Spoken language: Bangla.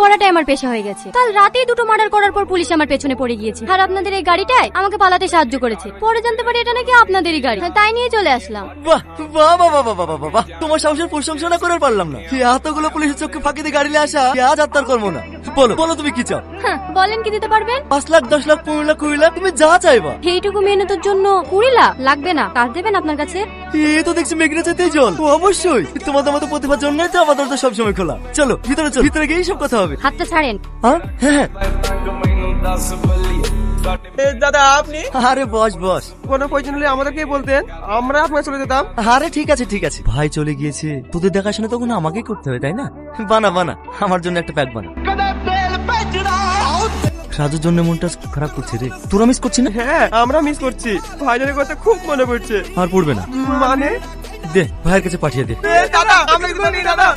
করাটাই আমার পেশা হয়ে গেছে। কাল রাতেই দুটো মার্ডার করার পর পুলিশ আমার পেছনে পড়ে গিয়েছে, আর আপনাদের এই গাড়িটাই আমাকে পালাতে সাহায্য করেছে। পরে জানতে পারি এটা নাকি আপনাদেরই গাড়ি, তাই নিয়ে চলে আসলাম। বাহ বাহ বাহ বাহ বাহ বাহ বাহ, তোমার সাহসের প্রশংসা না করে পারলাম না। এতগুলো পুলিশের চোখে ফাঁকি দিয়ে গাড়ি নিয়ে আসা আজ আর তার কর্ম না। বলো বলো তুমি কি চাও? বলেন কি দিতে পারবেন? 5 লাখ 10 লাখ 15 লাখ 20 লাখ তুমি যা চাইবা। এইটুকু মেহনতের জন্য 20 লাখ লাগবে না, কাজ দেবেন আপনার কাছে? এ তো দেখছি মেঘনা চাইতেই জল। ও অবশ্যই, তোমাদের মতো প্রতিভার জন্যই তো আমার দরজা সবসময় খোলা। চলো ভিতরে চলো, ভিতরে গিয়ে সব কথা হবে। হাতটা ছাড়েন। হ্যাঁ হ্যাঁ। দাদা আপনি আরে বস বস। কোনো প্রয়োজন হলে আমাদেরকেই বলতেন, আমরা আপনাকে চলে যেতাম। আরে ঠিক আছে ঠিক আছে, ভাই চলে গিয়েছে, তোদের দেখাশোনা তখন আমাকেই করতে হবে তাই না? বানা বানা, আমার জন্য একটা প্যাক বানা। রাজুর জন্য মনটা খারাপ করছে রে, তোরা মিস করছি না? হ্যাঁ আমরা মিস করছি, ভাইজানের কথা খুব মনে পড়ছে। আর পড়বে না মানে দে, ভাইয়ের কাছে পাঠিয়ে দে। দাদা আমরা কিন্তু দাদা